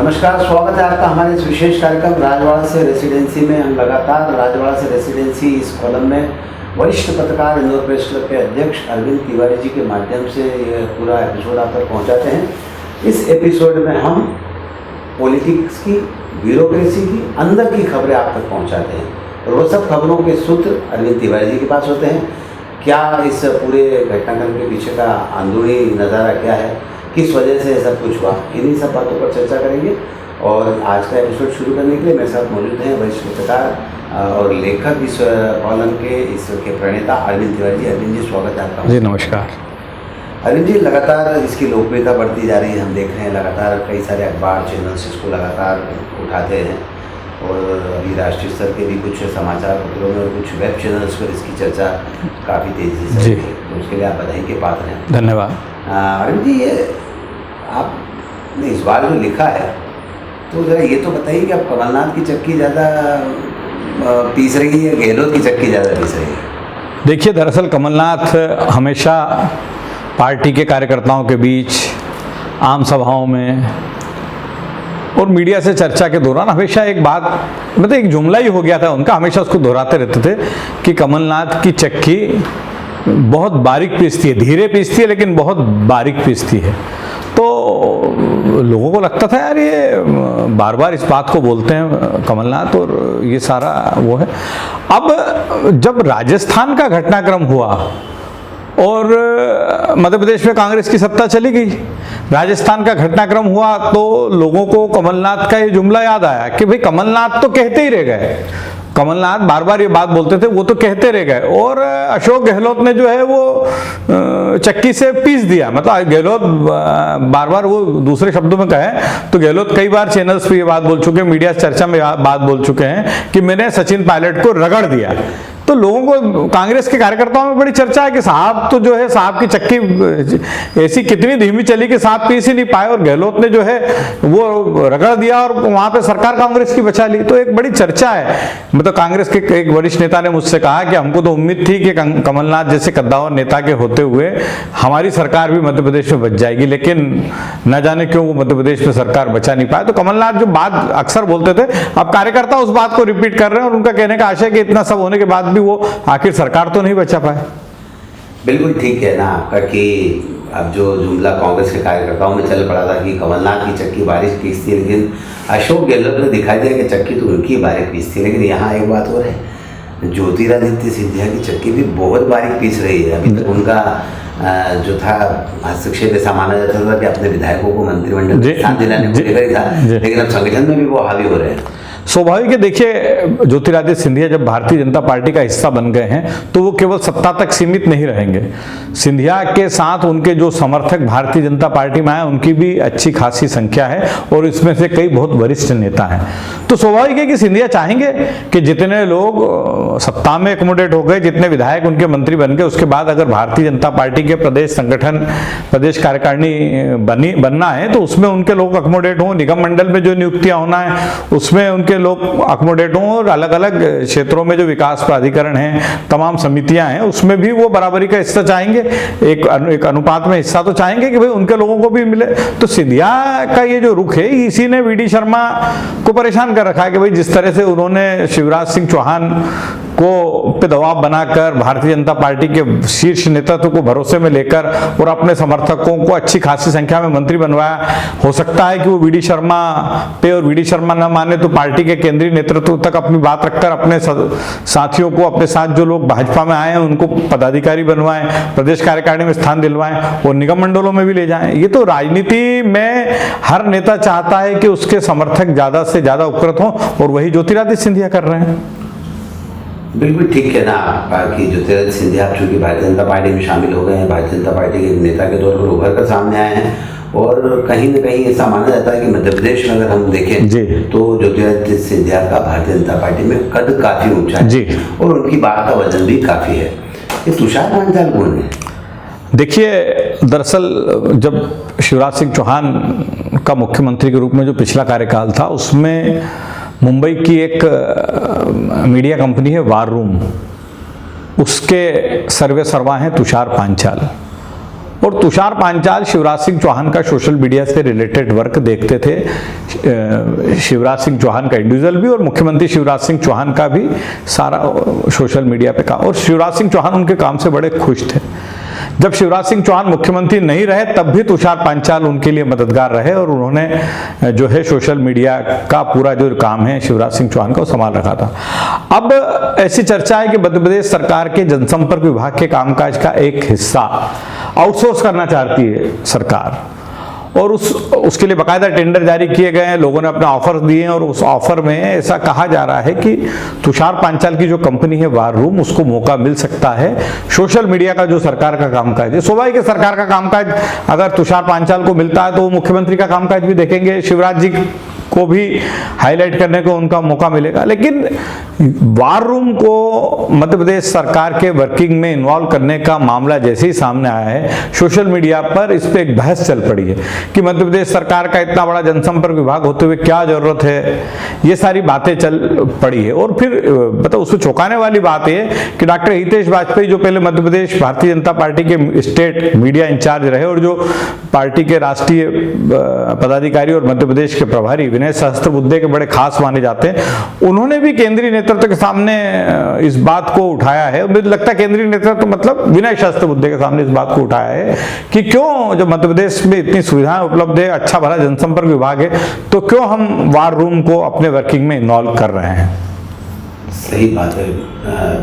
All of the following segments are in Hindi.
नमस्कार, स्वागत है आपका हमारे इस विशेष कार्यक्रम राजवाड़ा से रेसिडेंसी में। हम लगातार राजवाड़ा से रेसिडेंसी इस कॉलम में वरिष्ठ पत्रकार इंदौर प्रेस क्लब के अध्यक्ष अरविंद तिवारी जी के माध्यम से ये पूरा एपिसोड आप तक पहुँचाते हैं। इस एपिसोड में हम पॉलिटिक्स की, ब्यूरोक्रेसी की, अंदर की खबरें आप तक पहुँचाते हैं और वो सब खबरों के सूत्र अरविंद तिवारी जी के पास होते हैं। क्या इस पूरे घटनाक्रम के पीछे का अंदरूनी नज़ारा क्या है, किस वजह से सब कुछ हुआ, इन्हीं सब बातों पर चर्चा करेंगे। और आज का एपिसोड शुरू करने के लिए मेरे साथ मौजूद हैं वरिष्ठ पत्रकार और लेखक इस कॉलम के, इसके प्रणेता अरविंद तिवारी जी। अरविंद जी, स्वागत है आपका। जी नमस्कार। अरविंद जी, लगातार इसकी लोकप्रियता बढ़ती जा रही है, हम देख रहे हैं। लगातार कई सारे अखबार चैनल्स इसको लगातार उठाते हैं और अभी राष्ट्रीय स्तर के भी कुछ समाचार पत्रों में और कुछ वेब चैनल्स पर इसकी चर्चा काफ़ी तेज़ी से है, तो उसके लिए आप बधाई के पात्र हैं। धन्यवाद। अरविंद जी, ये आपने इस बार जो लिखा है, तो ज़रा ये तो बताइए कि अब कमलनाथ की चक्की ज़्यादा पीस रही है, गहलोत की चक्की ज़्यादा पीस रही है? देखिए, दरअसल कमलनाथ हमेशा पार्टी के कार्यकर्ताओं के बीच, आम सभाओं में और मीडिया से चर्चा के दौरान हमेशा एक बात, मतलब एक जुमला ही हो गया था उनका, हमेशा उसको दोहराते रहते थे कि कमलनाथ की चक्की बहुत बारीक पीसती है, धीरे पीसती है लेकिन बहुत बारीक पीसती है। तो लोगों को लगता था यार ये बार बार इस बात को बोलते हैं कमलनाथ और ये सारा वो है। अब जब राजस्थान का घटनाक्रम हुआ और मध्य प्रदेश में कांग्रेस की सत्ता चली गई, राजस्थान का घटनाक्रम हुआ, तो लोगों को कमलनाथ का ये जुमला याद आया कि भाई कमलनाथ तो कहते ही रह गए, कमलनाथ बार बार ये बात बोलते थे, वो तो कहते रह गए और अशोक गहलोत ने जो है वो चक्की से पीस दिया। मतलब गहलोत बार बार, वो दूसरे शब्दों में कहें तो गहलोत कई बार चैनल्स पे ये बात बोल चुके हैं, मीडिया चर्चा में बात बोल चुके हैं कि मैंने सचिन पायलट को रगड़ दिया। तो लोगों को, कांग्रेस के कार्यकर्ताओं में बड़ी चर्चा है कि साहब तो जो है, साहब की चक्की ऐसी कितनी धीमी चली कि साहब पीस ही नहीं पाए और गहलोत ने जो है वो रगड़ दिया और वहां पे सरकार कांग्रेस की बचा ली। तो एक बड़ी चर्चा है। मतलब कांग्रेस के एक वरिष्ठ नेता ने मुझसे कहा कि हमको तो उम्मीद थी कि कमलनाथ जैसे कद्दावर नेता के होते हुए हमारी सरकार भी मध्य प्रदेश में बच जाएगी, लेकिन न जाने क्यों वो मध्य प्रदेश में सरकार बचा नहीं पाया। तो कमलनाथ जो बात अक्सर बोलते थे, अब कार्यकर्ता उस बात को रिपीट कर रहे हैं और उनका कहने का आशय कि इतना सब होने के बाद भी वो आखिर सरकार तो नहीं बचा पाए। बिल्कुल ठीक है ना आपका कि अब जो जुमला कांग्रेस के कार्यकर्ताओं में चल पड़ा था कि कमलनाथ की चक्की बारिश पीसती है, लेकिन अशोक गहलोत ने दिखाई दिया कि चक्की तो उनकी बारीक पीसती है। लेकिन यहाँ एक बात और है, ज्योतिरादित्य सिंधिया की चक्की भी बहुत बारीक पीस रही है। अभी तक उनका जो था हस्तक्षेप ऐसा माना जाता था कि अपने विधायकों को मंत्रिमंडल में स्थान दिलाने को लेकर ही था, लेकिन अब संगठन में भी वो हावी हो रहे हैं। स्वाभाविक है। देखिए, ज्योतिरादित्य सिंधिया जब भारतीय जनता पार्टी का हिस्सा बन गए हैं तो वो केवल सत्ता तक सीमित नहीं रहेंगे। सिंधिया के साथ उनके जो समर्थक भारतीय जनता पार्टी में आए, उनकी भी अच्छी खासी संख्या है और इसमें से कई बहुत वरिष्ठ नेता हैं। तो स्वाभाविक है कि सिंधिया चाहेंगे कि जितने लोग सत्ता में एकोमोडेट हो गए, जितने विधायक उनके मंत्री बन गए, उसके बाद अगर भारतीय जनता पार्टी के प्रदेश संगठन, प्रदेश कार्यकारिणी बनना है तो उसमें उनके लोग अकोमोडेट हों। निगम मंडल में जो नियुक्तियां होना है उसमें उनके लोग अकोमोडेट हों और अलग अलग क्षेत्रों में जो विकास प्राधिकरण हैं, तमाम समितियां हैं, उसमें भी वो बराबरी का हिस्सा चाहेंगे, एक अनुपात में हिस्सा तो चाहेंगे कि भाई उनके लोगों को भी मिले। तो सिंधिया का ये जो रुख है, इसी ने वीडी शर्मा को परेशान कर रखा है कि भाई जिस तरह से उन्होंने शिवराज सिंह चौहान को पे दबाव बनाकर भारतीय जनता पार्टी के शीर्ष नेतृत्व को भरोसे में लेकर और अपने समर्थकों को अच्छी खासी संख्या में मंत्री बनवाया, हो सकता है कि वो वीडी शर्मा पे, और वीडी शर्मा न माने तो पार्टी के केंद्रीय नेतृत्व तक अपनी बात रखकर अपने साथियों को, अपने साथ जो लोग भाजपा में आए हैं उनको पदाधिकारी बनवाएं, प्रदेश कार्यकारिणी में स्थान दिलवाएं और निगम मंडलों में भी ले जाएं। ये तो राजनीति में हर नेता चाहता है कि उसके समर्थक ज्यादा से ज्यादा उपकृत हों और वही ज्योतिरादित्य सिंधिया कर रहे हैं। बिल्कुल ठीक है ना कि ज्योतिरादित्य सिंधिया चूंकि भारतीय जनता पार्टी में शामिल हो गए हैं, भारतीय जनता पार्टी के नेता के तौर पर उभर कर सामने आए हैं और कहीं न कहीं ऐसा माना जाता है कि मध्य प्रदेश में अगर हम देखें तो ज्योतिरादित्य सिंधिया का भारतीय जनता पार्टी में कद काफी ऊंचा है और उनकी बात का वजन भी काफी है। ये तुषार पांचाल कौन है? देखिए, दरअसल जब शिवराज सिंह चौहान का मुख्यमंत्री के रूप में जो पिछला कार्यकाल था, उसमें मुंबई की एक मीडिया कंपनी है वार रूम, उसके सर्वे सर्वा हैं तुषार पांचाल। और तुषार पांचाल शिवराज सिंह चौहान का सोशल मीडिया से रिलेटेड वर्क देखते थे। शिवराज सिंह चौहान का इंडिविजुअल भी और मुख्यमंत्री शिवराज सिंह चौहान का भी सारा सोशल मीडिया पे काम, और शिवराज सिंह चौहान उनके काम से बड़े खुश थे। जब शिवराज सिंह चौहान मुख्यमंत्री नहीं रहे तब भी तुषार पांचाल उनके लिए मददगार रहे और उन्होंने जो है सोशल मीडिया का पूरा जो काम है शिवराज सिंह चौहान का संभाल रखा था। अब ऐसी चर्चा है कि मध्य प्रदेश सरकार के जनसंपर्क विभाग के कामकाज का एक हिस्सा आउटसोर्स करना चाहती है सरकार, और उसके लिए बाकायदा टेंडर जारी किए गए हैं, लोगों ने अपने ऑफर दिए हैं, और उस ऑफर में ऐसा कहा जा रहा है कि तुषार पांचाल की जो कंपनी है वार रूम, उसको मौका मिल सकता है सोशल मीडिया का जो सरकार का कामकाज है। स्वाभाविक है, सरकार का कामकाज अगर तुषार पांचाल को मिलता है तो वो मुख्यमंत्री का कामकाज भी देखेंगे, शिवराज जी को भी हाईलाइट करने को उनका मौका मिलेगा। लेकिन वार रूम को मध्य प्रदेश सरकार के वर्किंग में इन्वॉल्व करने का मामला जैसे ही सामने आया है, सोशल मीडिया पर इस पे एक बहस चल पड़ी है कि मध्य प्रदेश सरकार का इतना बड़ा जनसंपर्क विभाग होते हुए क्या जरूरत है, ये सारी बातें चल पड़ी है। और फिर मतलब उसको चौंकाने वाली बात है कि डॉक्टर हितेश वाजपेयी जो पहले मध्य प्रदेश भारतीय जनता पार्टी के स्टेट मीडिया इंचार्ज रहे और जो पार्टी के राष्ट्रीय पदाधिकारी और मध्य प्रदेश के प्रभारी विनय सहस्त्रबुद्धे के बड़े खास माने जाते हैं, उन्होंने भी केंद्रीय नेतृत्व के सामने इस बात को उठाया है। मुझे लगता है केंद्रीय नेतृत्व मतलब विनय सहस्त्रबुद्धे के सामने इस बात को उठाया है कि क्यों जब मध्य प्रदेश में इतनी सुविधाएं उपलब्ध है, अच्छा भला जनसंपर्क विभाग है, तो क्यों हम वार रूम को अपने वर्किंग में इन्वॉल्व कर रहे हैं। सही बात है।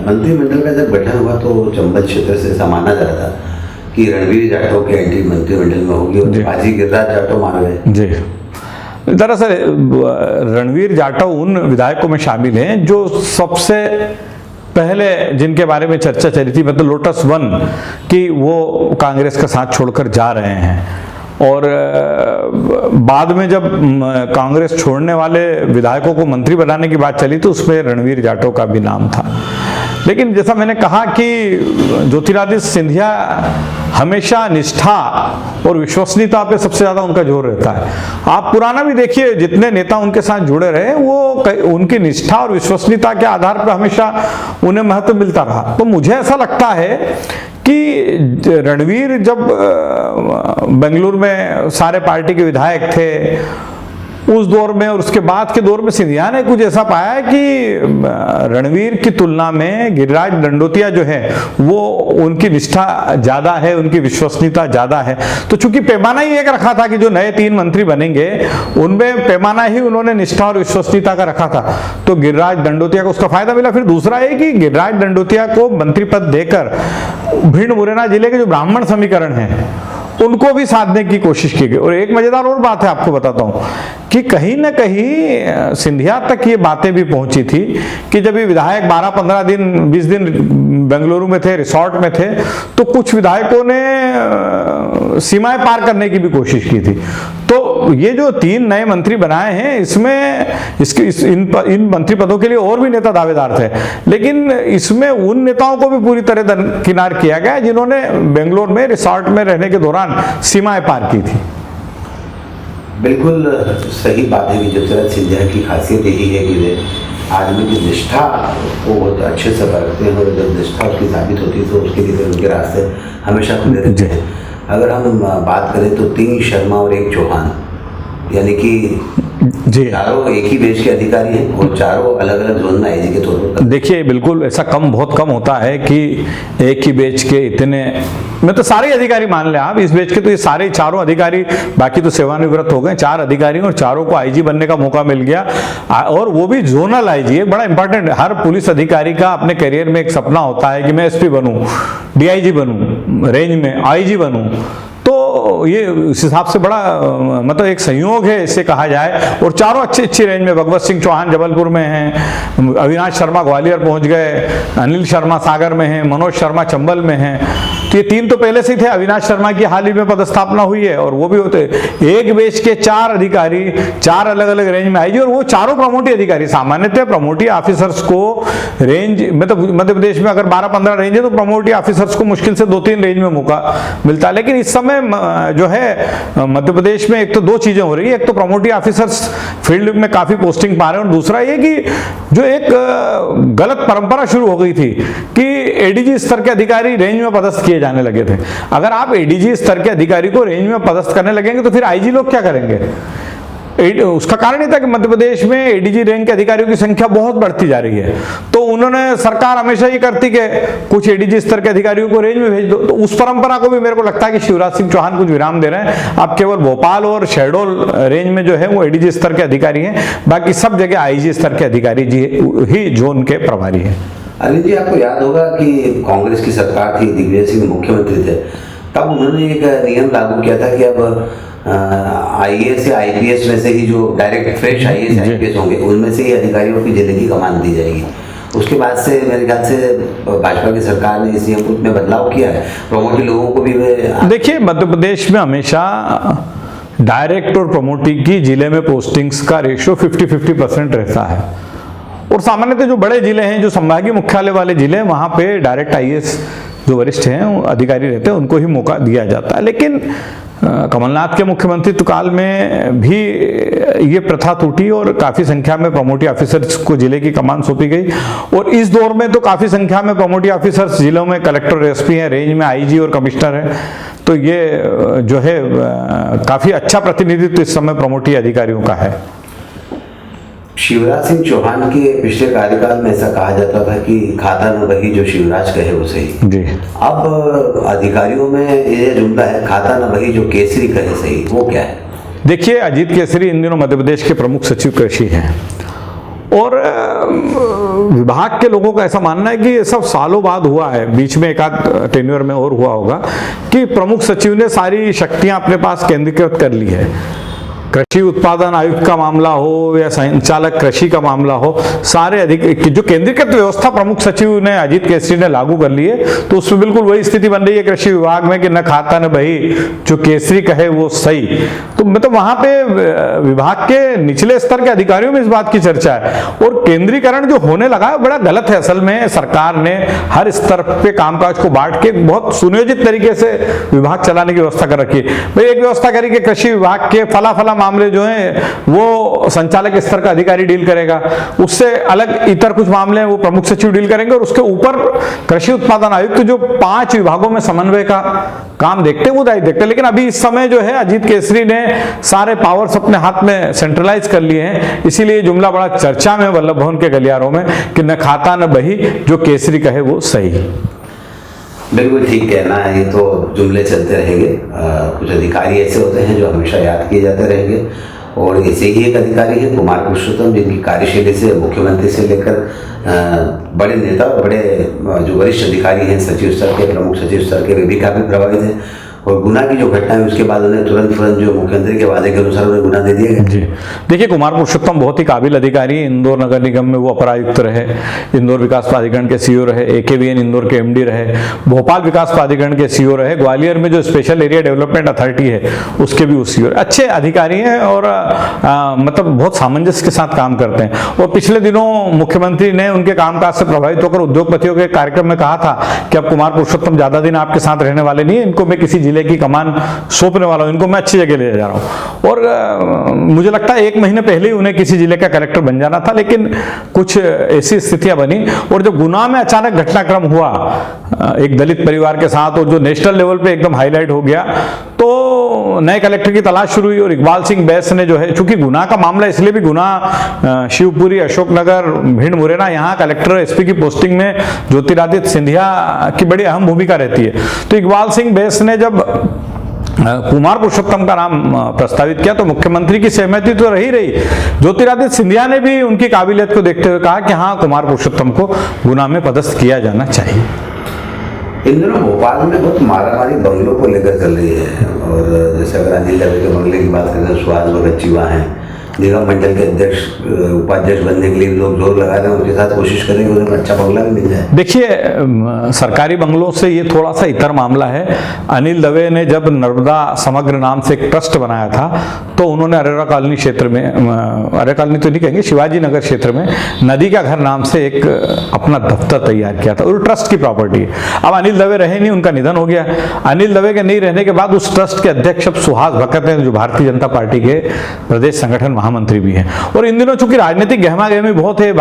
मंत्रिमंडल का जब गठन हुआ तो चंबल क्षेत्र से ऐसा माना जा रहा था कि रणवीर जाटव के एंट्री मंत्रिमंडल में होगी और बाजी गिरिराज जाटव मान गए। जी, दरअसल रणवीर जाटव उन विधायकों में शामिल हैं जो सबसे पहले जिनके बारे में चर्चा चली थी, मतलब लोटस वन कि वो कांग्रेस का साथ छोड़कर जा रहे हैं, और बाद में जब कांग्रेस छोड़ने वाले विधायकों को मंत्री बनाने की बात चली तो उसमें रणवीर जाटव का भी नाम था। लेकिन जैसा मैंने कहा कि ज्योतिरादित्य सिंधिया हमेशा निष्ठा और विश्वसनीयता पे सबसे ज्यादा उनका जोर रहता है। आप पुराना भी देखिए, जितने नेता उनके साथ जुड़े रहे वो उनकी निष्ठा और विश्वसनीयता के आधार पर हमेशा उन्हें महत्व मिलता रहा। तो मुझे ऐसा लगता है कि रणवीर जब बेंगलुरु में सारे पार्टी के विधायक थे उस दौर में, और उसके बाद के दौर में सिंधिया ने कुछ ऐसा पाया है कि रणवीर की तुलना में गिरिराज दंडोतिया जो है वो उनकी निष्ठा ज्यादा है, उनकी विश्वसनीयता ज्यादा है। तो चूंकि पैमाना ही एक रखा था कि जो नए 3 मंत्री बनेंगे उनमें पैमाना ही उन्होंने निष्ठा और विश्वसनीयता का रखा था, तो गिरिराज दंडोतिया को उसका फायदा मिला। फिर दूसरा है कि गिरिराज दंडोतिया को मंत्री पद देकर भिंड मुरैना जिले के जो ब्राह्मण समीकरण है उनको भी साधने की कोशिश की गई। और एक मजेदार और बात है, आपको बताता हूं कि कहीं ना कहीं सिंधिया तक ये बातें भी पहुंची थी कि जब ये विधायक 12-15 दिन 20 दिन बेंगलुरु में थे, रिसोर्ट में थे, तो कुछ विधायकों ने सीमाएं पार करने की भी कोशिश की थी। तो ये जो 3 नए मंत्री बनाए हैं इसमें इन मंत्री पदों के लिए और भी नेता दावेदार थे, लेकिन इसमें उन नेताओं को भी पूरी तरह दरकिनार किया गया जिन्होंने बेंगलोर में रिसोर्ट में रहने के दौरान सीमाएं पार की थी। बिल्कुल सही बात है कि ज्योतिरादित्य सिंधिया की खासियत यही है कि वे आदमी की निष्ठा को बहुत अच्छे से बरतते हैं, और जब निष्ठा उसकी साबित होती है तो उसके लिए उनके रास्ते हमेशा खुले रहते हैं। अगर हम बात करें तो 3 शर्मा और 1 चौहान, यानी कि जी चारों एक ही देश के अधिकारी हैं और चारों अलग अलग जोन में आईजी के तौर पर। देखिए बिल्कुल ऐसा बहुत कम होता है कि एक ही बेच के इतने, मैं तो सारे अधिकारी मान लें आप इस बेच के, तो ये सारे चारों अधिकारी, बाकी तो सेवानिवृत्त हो गए, 4 अधिकारी और चारों को आईजी बनने का मौका मिल गया, और वो भी जोनल आईजी। बड़ा इंपॉर्टेंट, हर पुलिस अधिकारी का अपने करियर में एक सपना होता है कि मैं एसपी बनूं, डीआईजी बनूं, रेंज में आईजी बनूं। तो ये इस हिसाब से बड़ा मतलब एक संयोग है इसे कहा जाए, और चारों अच्छी रेंज में। भगवत सिंह चौहान जबलपुर में हैं, अविनाश शर्मा ग्वालियर पहुंच गए, अनिल शर्मा सागर में हैं, मनोज शर्मा चंबल में हैं। तो ये 3 तो पहले से ही थे। अविनाश शर्मा की हाल ही में पदस्थापना हुई है, और वो भी होते एक बेच के 4 अधिकारी, 4 अलग अलग रेंज में आईजी, और वो चारों प्रमोटी अधिकारी। सामान्यतः प्रमोटी ऑफिसर्स को रेंज मतलब मध्य प्रदेश में अगर 12-15 रेंज है तो प्रमोटी ऑफिसर्स को मुश्किल से 2-3 रेंज में मौका मिलता है। लेकिन इस समय जो है मध्य प्रदेश में एक तो 2 चीजें हो रही है, एक तो प्रमोटी ऑफिसर्स फील्ड में काफ़ी पोस्टिंग पा रहे हैं। और दूसरा ये कि जो एक गलत परंपरा शुरू हो गई थी कि एडीजी स्तर के अधिकारी रेंज में पदस्थ किए जाने लगे थे। अगर आप एडीजी स्तर के अधिकारी को रेंज में पदस्थ करने लगेंगे तो फिर आईजी लोग क्या करेंगे? उसका कारण ये था कि मध्य प्रदेश में एडीजी रैंक के अधिकारियों की संख्या बहुत बढ़ती जा रही है, तो उन्होंने सरकार हमेशा ये करती कि कुछ एडीजी स्तर के अधिकारियों को रेंज में भेज दो। तो उस परंपरा को भी मेरे को लगता है कि शिवराज सिंह चौहान कुछ विराम दे रहे हैं। अब केवल भोपाल और शहडोल रेंज में जो है वो एडीजी स्तर के अधिकारी हैं, बाकी सब जगह आईजी स्तर के अधिकारी ही जोन के प्रभारी हैं। अनिल जी, आपको याद होगा कि कांग्रेस की सरकार थी, दिग्विजय सिंह मुख्यमंत्री थे, तब उन्होंने एक नियम लागू किया था कि अब आईएएस या आईपीएस में से ही जो डायरेक्ट फ्रेश आईएएस आईपीएस होंगे उनमें से ही अधिकारियों की जिले की कमान दी जाएगी। उसके बाद से मेरे ख्याल से भाजपा की सरकार ने इस नियम में बदलाव किया है, प्रमोटी लोगों को भी। देखिए, मध्य प्रदेश में हमेशा डायरेक्ट और प्रमोटी की जिले में पोस्टिंग्स का रेशियो 50-50% रहता है। और सामान्यतः जो बड़े जिले हैं, जो संभागीय मुख्यालय वाले जिले हैं, वहाँ पे डायरेक्ट आईएएस जो वरिष्ठ हैं अधिकारी रहते हैं उनको ही मौका दिया जाता है। लेकिन कमलनाथ के मुख्यमंत्रित्व काल में भी ये प्रथा टूटी और काफ़ी संख्या में प्रमोटी ऑफिसर्स को जिले की कमान सौंपी गई। और इस दौर में तो काफ़ी संख्या में प्रमोटी ऑफिसर्स जिलों में कलेक्टर, एसपी हैं, रेंज में आईजी और कमिश्नर हैं। तो ये जो है काफ़ी अच्छा प्रतिनिधित्व इस समय प्रमोटी अधिकारियों का है। शिवराज सिंह चौहान के पिछले कार्यकाल में ऐसा कहा जाता था कि खाता न बही जो शिवराज कहे वो सही। जी। अब अधिकारियों में ये जुमला है, खाता न बही जो केसरी कहे सही, वो क्या है? देखिए, अजीत केसरी इन दिनों मध्य प्रदेश के प्रमुख सचिव कृषि हैं और विभाग के लोगों का ऐसा मानना है कि ये सब सालों बाद हुआ है, बीच में एक आध टेन्योर में और हुआ होगा कि प्रमुख सचिव ने सारी शक्तियां अपने पास केंद्रीकृत कर ली है। कृषि उत्पादन आयुक्त का मामला हो या संचालक कृषि का मामला हो, सारे जो केंद्रीकृत व्यवस्था प्रमुख सचिव ने अजीत केसरी ने लागू कर ली है, तो उसमें बिल्कुल वही स्थिति बन रही है कृषि विभाग में कि न खाता न बही जो केसरी कहे वो सही। तो मतलब वहां पे विभाग के निचले स्तर के अधिकारियों में इस बात की चर्चा है। और केंद्रीकरण जो होने लगा है बड़ा गलत है। असल में सरकार ने हर स्तर पे कामकाज को बांट के बहुत सुनियोजित तरीके से विभाग चलाने की व्यवस्था कर रखी है। भाई, एक व्यवस्था करी कि कृषि विभाग के फला मामले जो हैं वो संचालक स्तर का अधिकारी डील करेगा, उससे अलग इतर कुछ मामले हैं वो प्रमुख सचिव डील करेंगे, और उसके ऊपर कृषि उत्पादन आयुक्त जो 5 विभागों में समन्वय का काम देखते हैं वो दायित्व देखते हैं। लेकिन अभी इस समय जो है अजीत केसरी ने सारे पावर्स अपने हाथ में सेंट्रलाइज कर लिए हैं, इसीलिए जुमला बड़ा चर्चा में वल्लभ भवन के गलियारों में कि न खाता न बही जो केसरी कहे वो सही। बिल्कुल ठीक कहना है, ये तो जुमले चलते रहेंगे। कुछ अधिकारी ऐसे होते हैं जो हमेशा याद किए जाते रहेंगे, और ऐसे ही एक अधिकारी है कुमार पुरुषोत्तम, जिनकी कार्यशैली से मुख्यमंत्री से लेकर बड़े नेता, बड़े जो वरिष्ठ अधिकारी हैं सचिव स्तर के, प्रमुख सचिव स्तर के, वे भी काफ़ी प्रभावित हैं। और गुना की जो घटना है उसके बाद उन्हें तुरंत जो मुख्यमंत्री के वादे के अनुसार उन्हें गुना दे दिया गया। जी, देखिए, कुमार पुरुषोत्तम बहुत ही काबिल अधिकारी हैं। इंदौर नगर निगम में वो अपर आयुक्त रहे, इंदौर विकास प्राधिकरण के सीईओ रहे, AKBN इंदौर के MD रहे, भोपाल विकास प्राधिकरण के सीईओ रहे, ग्वालियर में जो स्पेशल एरिया डेवलपमेंट अथॉरिटी है उसके भी वो सीईओ। अच्छे अधिकारी हैं और मतलब बहुत सामंजस्य के साथ काम करते हैं। और पिछले दिनों मुख्यमंत्री ने उनके कामकाज से प्रभावित होकर उद्योगपतियों के कार्यक्रम में कहा था कि अब कुमार पुरुषोत्तम ज्यादा दिन आपके साथ रहने वाले नहीं है, इनको मैं किसी जिले की कमान सौंपने वाला हूं, इनको मैं अच्छी जगह ले जा रहा हूं। और मुझे लगता है 1 महीने पहले ही उन्हें किसी जिले का कलेक्टर बन जाना था, लेकिन कुछ ऐसी स्थितियां बनी और जब गुना में अचानक घटनाक्रम हुआ एक दलित परिवार के साथ, और जो नेशनल लेवल पे एकदम हाईलाइट हो गया, तो नए कलेक्टर की तलाश शुरू हुई। और इकबाल सिंह बैस ने जो है, चूंकि गुना का मामला इसलिए भी, गुना, शिवपुरी, अशोकनगर, भिंड, मुरैना, यहाँ कलेक्टर SP की पोस्टिंग में ज्योतिरादित्य सिंधिया की बड़ी अहम भूमिका रहती है। तो इकबाल सिंह बैस ने जब कुमार पुरुषोत्तम का नाम प्रस्तावित किया तो मुख्यमंत्री की सहमति तो रही। ज्योतिरादित्य सिंधिया ने भी उनकी काबिलियत को देखते हुए कहा कि हाँ, कुमार पुरुषोत्तम को गुना में पदस्थ किया जाना चाहिए। इन दिनों भोपाल में बहुत मारामारी बंगलों को लेकर चल रही है, और जैसे अगर अनिल दवे के बंगले की बात करें, सुहास भगत चीवा हैं, निगम मंडल के अध्यक्ष, उपाध्यक्ष बनने के लिए लोग जोर लगा रहे हैं, उनके साथ कोशिश करेंगे उन्हें अच्छा बंगला भी मिल जाए। देखिए, सरकारी बंगलों से ये थोड़ा सा इतर मामला है। अनिल दवे ने जब नर्मदा समग्र नाम से एक ट्रस्ट बनाया था, तो उन्होंने अरेरा कॉलोनी क्षेत्र में, अरेरा कॉलोनी तो नहीं कहेंगे, शिवाजी नगर क्षेत्र में नदी का घर नाम से एक अपना दफ्तर तैयार किया था, और ट्रस्ट की प्रॉपर्टी है। अब अनिल दवे रहे नहीं, उनका निधन हो गया। अनिल दवे के नहीं रहने के बाद उस ट्रस्ट के अध्यक्ष अब सुहास भगत हैं, जो भारतीय जनता पार्टी के प्रदेश संगठन महामंत्री भी हैं। और इन दिनों चूंकि राजनीतिक गहमा गहमी बहुत है,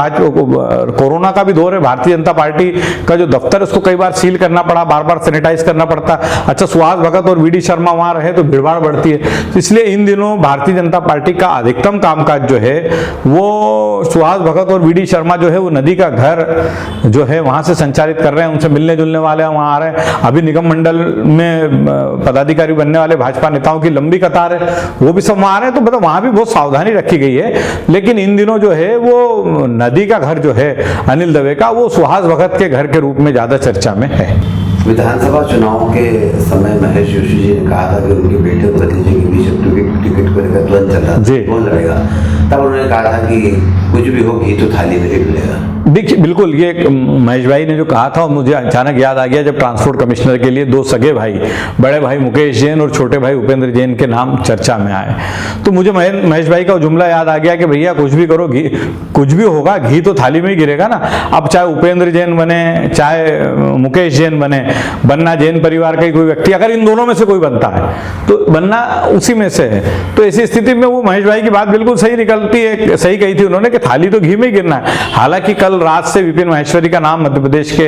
कोरोना का भी दौर है, भारतीय जनता पार्टी का जो दफ्तर है उसको कई बार सील करना पड़ा, बार बार सैनिटाइज करना पड़ता। अच्छा, सुहास भगत और वीडी शर्मा वहां रहे तो भीड़भाड़ बढ़ती है, तो इसलिए इन दिनों भारतीय जनता पार्टी का अधिकतम कामकाज जो है वो सुहास भगत और वीडी शर्मा जो है वो नदी का घर जो है वहां से संचालित कर रहे हैं, उनसे मिलने जुलने वाले वहां आ रहे हैं। अभी निगम मंडल में पदाधिकारी बनने वाले भाजपा नेताओं की लंबी कतार है, वो भी सब वहां आ रहे हैं, तो मतलब वहां भी बहुत सावधानी रखी गई है। लेकिन इन दिनों जो है वो नदी का घर जो है अनिल दवे का, वो सुहास भगत के घर के रूप में ज्यादा चर्चा में है। विधानसभा चुनाव के समय महेश जोशी जी ने कहा था कि उनके बेटे और भतीजे के बीच टिकट को लेकर द्वंद चल रहा था, कौन लड़ेगा, तब उन्होंने कहा था कि कुछ भी हो घी तो थाली में ही मिलेगा। देखिए, बिल्कुल ये महेश भाई ने जो कहा था मुझे अचानक याद आ गया जब ट्रांसपोर्ट कमिश्नर के लिए दो सगे भाई, बड़े भाई मुकेश जैन और छोटे भाई उपेंद्र जैन के नाम चर्चा में आए, तो मुझे महेश भाई का जुमला याद आ गया कि भैया कुछ भी करो, घी कुछ भी होगा घी तो थाली में ही गिरेगा ना। अब चाहे उपेंद्र जैन बने, चाहे मुकेश जैन बने, बनना जैन परिवार का ही कोई व्यक्ति, अगर इन दोनों में से कोई बनता है तो बनना उसी में से है। तो ऐसी स्थिति में वो महेश भाई की बात बिल्कुल सही निकलती है, सही कही थी उन्होंने कि थाली तो घी में ही गिरना है। हालांकि कल रात से विपिन माहेश्वरी का नाम मध्य प्रदेश के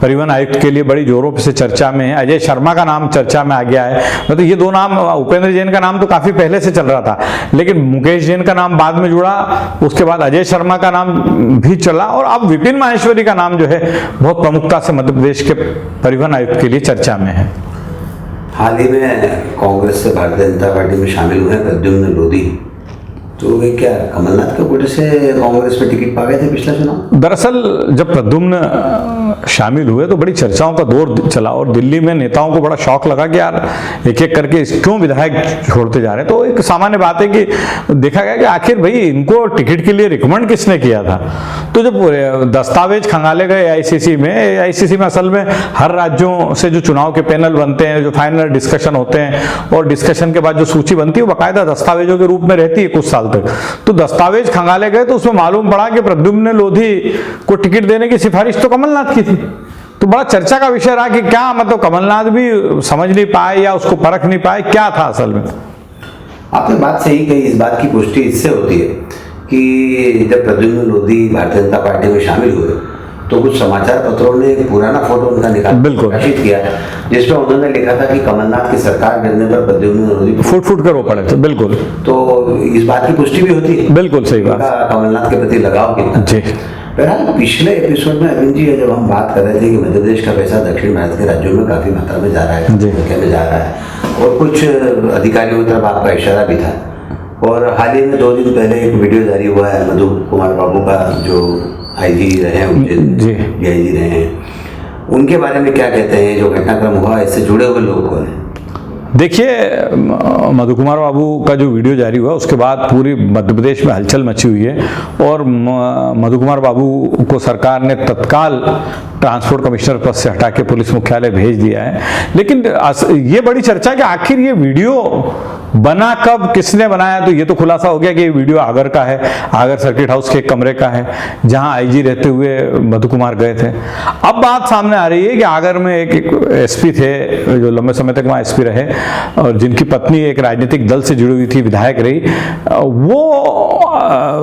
परिवहन आयुक्त के लिए बड़ी जोरों से चर्चा में है, अजय शर्मा का नाम चर्चा में आ गया है। मतलब ये दो नाम, उपेंद्र जैन का नाम तो काफी पहले से चल रहा था, लेकिन मुकेश जैन का नाम बाद में जुड़ा, उसके बाद अजय शर्मा का नाम भी चला, और अब विपिन माहेश्वरी का नाम जो है बहुत प्रमुखता से मध्य प्रदेश के परिवहन आयुक्त के लिए चर्चा में है। हाल ही में कांग्रेस से भारतीय जनता पार्टी में शामिल हुए प्रद्युम्न लोधी, तो वे क्या कमलनाथ के कोटे से कांग्रेस में टिकट पा गए थे पिछला चुनाव? दरअसल जब प्रद्युम्न शामिल हुए तो बड़ी चर्चाओं का दौर चला और दिल्ली में नेताओं को बड़ा शौक लगा कि यार एक एक करके क्यों विधायक छोड़ते जा रहे हैं। तो एक सामान्य बात है कि देखा गया कि आखिर भाई इनको टिकट के लिए रिकमेंड किसने किया था। तो जब दस्तावेज खंगाले गए एआईसीसी में असल में हर राज्यों से जो चुनाव के पैनल बनते हैं, जो फाइनल डिस्कशन होते हैं, और डिस्कशन के बाद जो सूची बनती है वो बाकायदा दस्तावेजों के रूप में रहती है कुछ साल तक। तो दस्तावेज खंगाले गए तो उसमें मालूम पड़ा कि प्रद्युम्न लोधी को टिकट देने की सिफारिश तो कमलनाथ की थी। तो बड़ा चर्चा का विषय रहा कि क्या मतलब कमलनाथ भी समझ नहीं पाए या उसको परख नहीं पाए, क्या था असल में। आपने बात सही कही। इस बात की पुष्टि इससे होती है कि जब प्रद्युम्न लोधी भारतीय जनता पार्टी में शामिल हुए तो कुछ समाचार पत्रों ने एक पुराना फोटो उनका प्रकाशित किया जिसमें उन्होंने लिखा था कि कमलनाथ की सरकार गिरने पर प्रद्युम्न लोधी फुट कर रो पड़े थे। बिल्कुल, तो इस बात की पुष्टि भी होती है। बिल्कुल सही बात, कमलनाथ के प्रति लगाव कितना जी। बहरहाल पिछले एपिसोड में अरविंद जी जब हम बात कर रहे थे कि मध्य प्रदेश का पैसा दक्षिण भारत के राज्यों में काफी मात्रा में जा रहा है, संख्या में जा रहा है, और कुछ अधिकारियों की तरफ आपका इशारा भी था। और हाल ही में 2 दिन पहले एक वीडियो जारी हुआ है मधु कुमार बाबू का, जो आईजी रहे हैं, डीआईजी रहे हैं, उनके बारे में क्या कहते हैं? जो घटनाक्रम हुआ इससे जुड़े हुए लोग कौन हैं? देखिए, मधु कुमार बाबू का जो वीडियो जारी हुआ उसके बाद पूरी मध्य प्रदेश में हलचल मची हुई है और मधु कुमार बाबू को सरकार ने तत्काल ट्रांसपोर्ट कमिश्नर पद से हटा के पुलिस मुख्यालय भेज दिया है। लेकिन ये बड़ी चर्चा है कि आखिर ये वीडियो बना कब, किसने बनाया। तो ये तो खुलासा हो गया कि ये वीडियो आगर का है, आगर सर्किट हाउस के एक कमरे का है जहां आईजी रहते हुए मधु कुमार गए थे। अब बात सामने आ रही है कि आगर में एक एसपी थे जो लंबे समय तक वहां एसपी रहे और जिनकी पत्नी एक राजनीतिक दल से जुड़ी हुई थी, विधायक रही, वो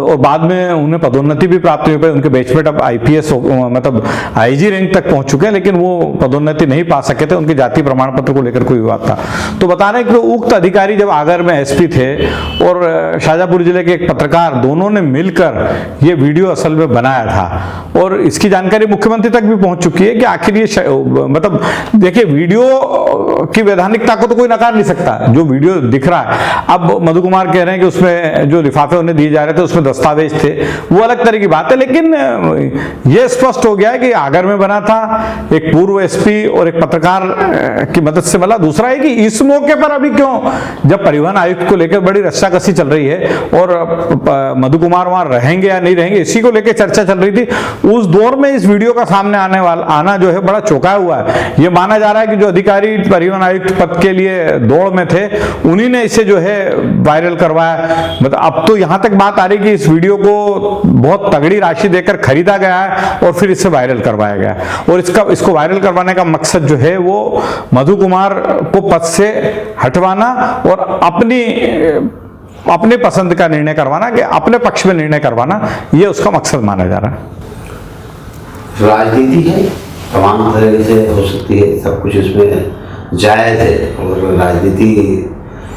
और बाद में उन्हें पदोन्नति भी प्राप्त हुई। उनके बैचमेट अब आईपीएस मतलब आईजी रैंक तक पहुंच चुके हैं, लेकिन वो पदोन्नति नहीं पा सके थे, उनके जाति प्रमाण पत्र को लेकर कोई विवाद था। तो बता रहे हैं कि उक्त अधिकारी जब आगर में एसपी थे और शाहजहांपुर जिले के एक पत्रकार, दोनों ने मिलकर ये वीडियो असल में बनाया था और इसकी जानकारी मुख्यमंत्री तक भी पहुंच चुकी है कि आखिर ये मतलब देखिए, वीडियो की वैधानिकता को तो कोई नकार नहीं सकता, जो वीडियो दिख रहा है। अब मधु कुमार कह रहे हैं कि उसमें जो लिफाफे उन्हें दिए जा रहे थे उसमें दस्तावेज थे, वो अलग तरह की बात है। लेकिन यह स्पष्ट हो गया है कि आगर में बना था, एक पूर्व एसपी और एक पत्रकार की मदद से बना। दूसरा है कि इस मौके पर अभी क्यों, जब परिवहन आयुक्त को लेकर बड़ी रस्साकसी चल रही है और मधु कुमार वहां रहेंगे या नहीं रहेंगे, इसी को लेकर चर्चा चल रही थी, उस दौर में इस वीडियो का सामने आना जो है बड़ा चौंकाया हुआ है। यह माना जा रहा है कि जो अधिकारी परिवहन आयुक्त पद के लिए दौड़ में थे उन्हीं ने इसे जो है वायरल करवाया। मतलब अब तो यहां तक बात आ रही कि इस वीडियो को बहुत तगड़ी राशि देकर खरीदा गया है और फिर इसे वायरल करवाया गया, और इसको वायरल करवाने का मकसद जो है वो मधु कुमार को पद से हटवाना और अपनी अपने पसंद का निर्णय करवाना, कि अपने पक्ष में निर्णय करवाना, ये उसका मकसद माना जा रहा है। राजनीति है, तमाम तरह से हो सकती है, सब कुछ इसमें जायज़ है। और राजनीति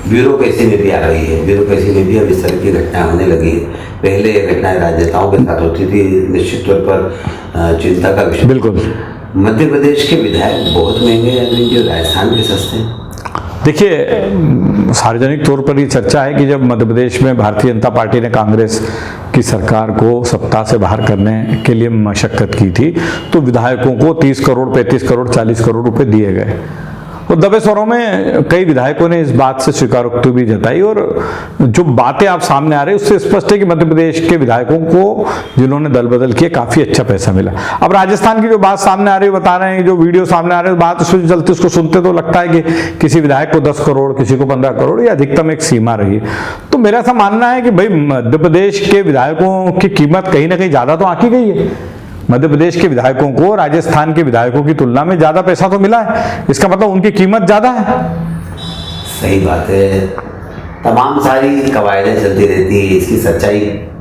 ब्यूरोक्रेसी में भी आ रही है, ब्यूरोक्रेसी में भी अब इस तरह की घटनाएं होने लगी है। पहले ये घटनाएं राजनेताओं के साथ होती थी, निश्चित तौर पर चिंता का विषय। बिल्कुल। मध्य प्रदेश के विधायक बहुत महंगे हैं, जो राजस्थान के सस्ते हैं। देखिए, सार्वजनिक तौर पर ये चर्चा है कि जब मध्य प्रदेश में भारतीय जनता पार्टी ने कांग्रेस की सरकार को सत्ता से बाहर करने के लिए मशक्कत की थी, तो विधायकों को 30 करोड़, 35 करोड़, 40 करोड़ रुपए दिए गए। और दबे स्वरों में कई विधायकों ने इस बात से स्वीकारोक्ति भी जताई, और जो बातें आप सामने आ रही है उससे स्पष्ट है कि मध्य प्रदेश के विधायकों को जिन्होंने दल बदल किए काफी अच्छा पैसा मिला। अब राजस्थान की जो बात सामने आ रही है, बता रहे हैं, जो वीडियो सामने आ रहे हैं, बात उसमें चलती, उसको सुनते तो लगता है कि किसी विधायक को 10 करोड़, किसी को 15 करोड़, या अधिकतम एक सीमा रही है। तो मेरा ऐसा मानना है कि भाई मध्य प्रदेश के विधायकों की कीमत कहीं ना कहीं ज्यादा तो आंकी गई है। मध्य प्रदेश के विधायकों को राजस्थान के विधायकों की तुलना में ज्यादा पैसा तो मिला है, इसका मतलब उनकी कीमत ज्यादा है। सही बात है। तमाम सारी कवायदें चलती रहती है, इसकी सच्चाई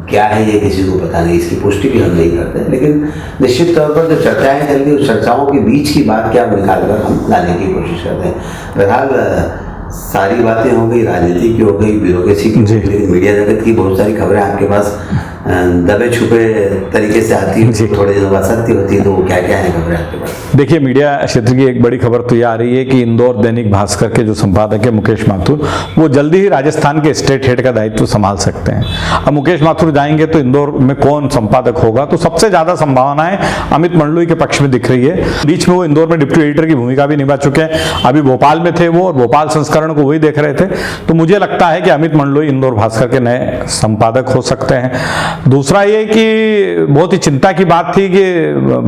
क्या है ये किसी को पता नहीं, इसकी पुष्टि भी हम नहीं करते, लेकिन निश्चित तौर पर जो चर्चाएं चल रही, उस चर्चाओं के बीच की बात क्या निकालकर हम लाने की कोशिश करते हैं। बहरहाल सारी बातें हो गई, राजनीति की हो गई, ब्यूरोक्रेसी की, लेकिन मीडिया जगत की बहुत सारी खबरें आपके पास दबे छुपे तरीके से आती है, थोड़े दिनों बाद सत्य होती है, तो वो क्या क्या है खबरें आपके पास? देखिए, मीडिया क्षेत्र की एक बड़ी खबर तो ये आ रही है कि इंदौर दैनिक भास्कर के जो संपादक है मुकेश माथुर, वो जल्दी ही राजस्थान के स्टेट हेड का दायित्व संभाल सकते हैं। अब मुकेश माथुर जाएंगे तो इंदौर में कौन संपादक होगा, तो सबसे ज्यादा संभावनाएं अमित मंडलोई के पक्ष में दिख रही है। बीच में वो इंदौर में डिप्टी एडिटर की भूमिका भी निभा चुके हैं, अभी भोपाल में थे वो, और भोपाल संस्करण को वही देख रहे थे। तो मुझे लगता है कि अमित मंडलोई इंदौर भास्कर के नए संपादक हो सकते हैं। दूसरा ये कि बहुत ही चिंता की बात थी कि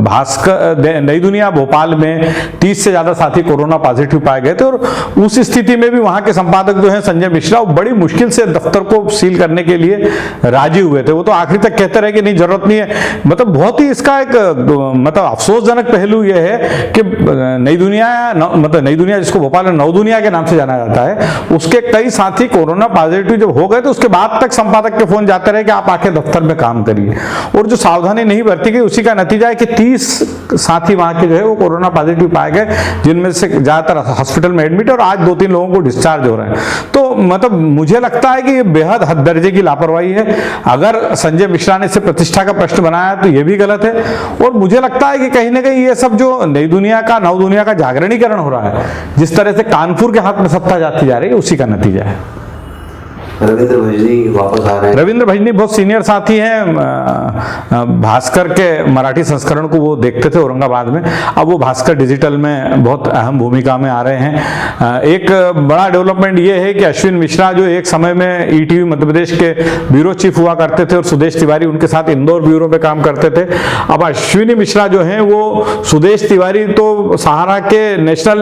भास्कर नई दुनिया भोपाल में 30 से ज्यादा साथी कोरोना पॉजिटिव पाए गए थे, और उस स्थिति में भी वहां के संपादक जो हैं संजय मिश्रा, वो बड़ी मुश्किल से दफ्तर को सील करने के लिए राजी हुए थे। वो तो आखिरी तक कहते रहे कि नहीं, जरूरत नहीं है। मतलब बहुत ही इसका एक मतलब अफसोसजनक पहलू यह है कि नई दुनिया जिसको भोपाल में नव दुनिया के नाम से जाना जाता है, उसके कई साथी कोरोना पॉजिटिव जब हो गए तो उसके बाद तक संपादक के फोन जाते रहे कि आप आके दफ्तर में काम करिए। और जो सावधानी नहीं बरती गई, उसी का नतीजा है कि 30 साथी वहां के जो है वो कोरोना पॉजिटिव पाए गए, जिनमें से ज्यादातर हॉस्पिटल में एडमिट, और आज 2-3 लोगों को डिस्चार्ज हो रहे हैं। तो मतलब मुझे लगता है कि ये बेहद हद दर्जे की लापरवाही है। अगर संजय मिश्रा ने इसे प्रतिष्ठा का प्रश्न बनाया तो ये भी गलत है। और मुझे लगता है कि कहीं ना कहीं ये सब जो नई दुनिया का, नव दुनिया का जागरणीकरण हो रहा है, जिस तरह से कानपुर के हाथ में सत्ता जाती जा रही है, उसी का नतीजा है। रविंद्र भजनी वापस आ रहे हैं। रविंद्र भजनी बहुत सीनियर साथी हैं, भास्कर के मराठी संस्करण को वो देखते थे औरंगाबाद में, अब वो भास्कर डिजिटल में बहुत अहम भूमिका में आ रहे हैं। एक बड़ा डेवलपमेंट ये है कि अश्विन मिश्रा जो एक समय में ईटीवी मध्य प्रदेश के ब्यूरो चीफ हुआ करते थे, और सुदेश तिवारी उनके साथ इंदौर ब्यूरो में काम करते थे, अब अश्विनी मिश्रा जो हैं वो, सुदेश तिवारी तो सहारा के नेशनल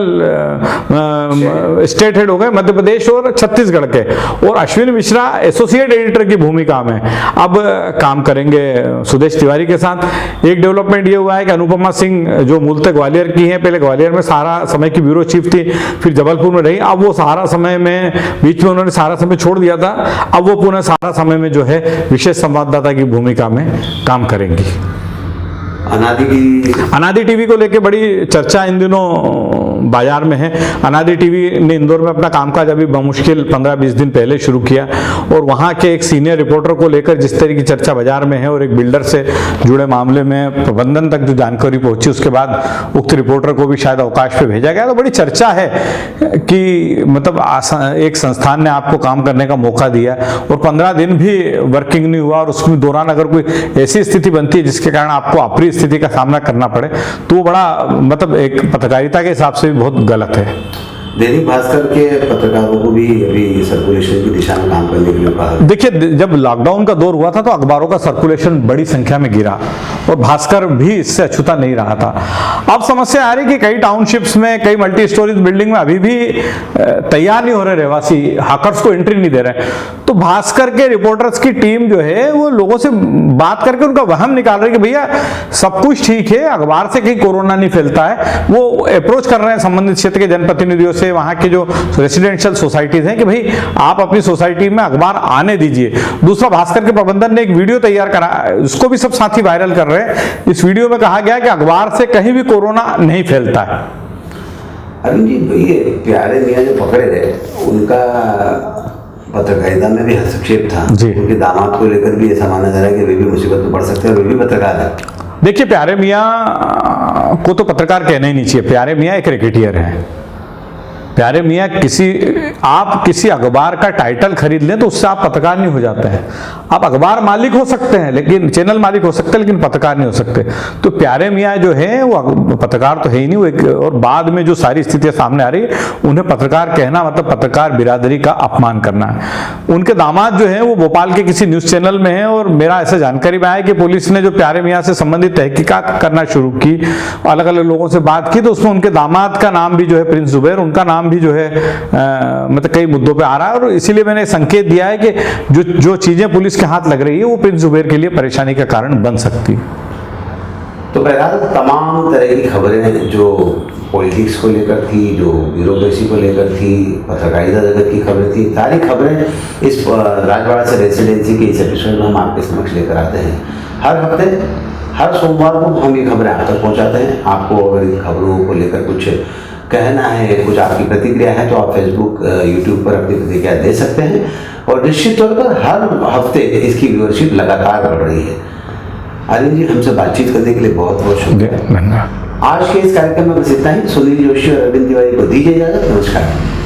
स्टेट हेड हो गए मध्य प्रदेश और छत्तीसगढ़ के, और अश्विनी मिश्रा एसोसिएट एडिटर की भूमिका में अब काम करेंगे सुदेश तिवारी के साथ। एक डेवलपमेंट ये हुआ है कि अनुपमा सिंह जो मूलतः ग्वालियर की हैं, पहले ग्वालियर में सहारा समय की ब्यूरो चीफ थी, फिर जबलपुर में रही, अब वो सहारा समय में, बीच में उन्होंने सहारा समय छोड़ दिया था, अब वो पुनः सहारा समय में जो है विशेष संवाददाता की भूमिका में काम करेंगी। अनादि टीवी को लेकर बड़ी चर्चा इन दिनों बाजार में है। अनादि टीवी ने इंदौर में अपना कामकाज अभी बमुश्किल 15-20 दिन पहले शुरू किया, और वहां के एक सीनियर रिपोर्टर को लेकर जिस तरह की चर्चा बाजार में है, और एक बिल्डर से जुड़े मामले में प्रबंधन तक जो जानकारी पहुंची, उसके बाद उक्त रिपोर्टर को भी शायद अवकाश पे भेजा गया। तो बड़ी चर्चा है कि मतलब एक संस्थान ने आपको काम करने का मौका दिया और 15 दिन भी वर्किंग नहीं हुआ, और उसके दौरान अगर कोई ऐसी स्थिति बनती है जिसके कारण आपको अप्रिय स्थिति का सामना करना पड़े, तो बड़ा मतलब एक पत्रकारिता के हिसाब से भी बहुत गलत है। दैनिक भास्कर के पत्रकारों को भी अभी सर्कुलेशन की दिशा में काम करने के लिए कहा। देखिए, जब लॉकडाउन का दौर हुआ था तो अखबारों का सर्कुलेशन बड़ी संख्या में गिरा, और भास्कर भी इससे अछूता नहीं रहा था। अब समस्या आ रही कि कई टाउनशिप्स में, कई मल्टी स्टोरीज बिल्डिंग में अभी भी तैयार नहीं हो रहे रहवासी, हैकर्स को एंट्री नहीं दे रहे। तो भास्कर के रिपोर्टर्स की टीम जो है वो लोगों से बात करके उनका वहम निकाल रही है कि भैया सब कुछ ठीक है, अखबार से कहीं कोरोना नहीं फैलता है। वो अप्रोच कर रहे हैं संबंधित क्षेत्र के जनप्रतिनिधियों से, से वहाँ के जो रेसिडेंशियल सोसाइटीज़ हैं कि भाई आप अपनी सोसाइटी में अखबार आने दीजिए। दूसरा, भास्कर के प्रबंधन ने एक वीडियो तैयार करा, उसको भी सब साथी वायरल कर रहे हैं। इस वीडियो में कहा गया कि अखबार से कहीं भी कोरोना नहीं फैलता है। अरुण जी, ये प्यारे मियाँ जो पकड़े गए उनका पत्रकारिता में भी हस्तक्षेप था जी। उनके दामाद को लेकर भी ऐसा माना जा रहा है कि वे भी मुसीबत में पड़ सकते हैं, वे भी पत्रकार है। देखिए, प्यारे मियाँ को तो पत्रकार कहना ही नहीं चाहिए। प्यारे मियाँ एक क्रिकेटियर हैं। प्यारे मियाँ आप किसी अखबार का टाइटल खरीद लें तो उससे आप पत्रकार नहीं हो जाते हैं। आप अखबार मालिक हो सकते हैं, लेकिन चैनल मालिक हो सकते हैं, लेकिन पत्रकार नहीं हो सकते। तो प्यारे मियाँ जो हैं वो पत्रकार तो है ही नहीं, वो एक, और बाद में जो सारी स्थितियाँ सामने आ रही है, उन्हें पत्रकार कहना मतलब पत्रकार बिरादरी का अपमान करना है। उनके दामाद जो है वो भोपाल के किसी न्यूज़ चैनल में है, और मेरा ऐसा जानकारी में आया कि पुलिस ने जो प्यारे मियाँ से संबंधित तहकीकात करना शुरू की, अलग अलग लोगों से बात की, तो उसमें उनके दामाद का नाम भी जो है प्रिंस जुबैर, उनका नाम भी जो है मतलब कई मुद्दों पे आ रहा है। और इसीलिए मैंने संकेत दिया है कि जो चीजें पुलिस के हाथ लग रही है वो प्रिंस जुबैर के लिए परेशानी का कारण बन सकती है। तो बहरहाल तमाम तरह की खबरें जो पॉलिटिक्स को लेकर थी, जो ब्यूरोक्रेसी को लेकर थी, पत्रकारिता जगत की खबरें थी, सारी खबरें इस राजवाड़ा से रेसिडेंसी के इस एपिसोड में हम आपके समक्ष लेकर आते हैं। हर हफ्ते हर सोमवार को हम ये खबरें आप तक पहुँचाते हैं। आपको अगर इन खबरों को लेकर कुछ कहना है, कुछ आपकी प्रतिक्रिया है, तो आप फेसबुक यूट्यूब पर अपनी प्रतिक्रिया दे सकते हैं। और निश्चित तौर पर हर हफ्ते इसकी व्यूअरशिप लगातार बढ़ रही है। अरुण जी, हमसे बातचीत करने के लिए बहुत बहुत शुक्रिया। आज के इस कार्यक्रम में बस इतना ही। सुनील जोशी और अरविंद तिवारी को दीजिए इजाजत। नमस्कार।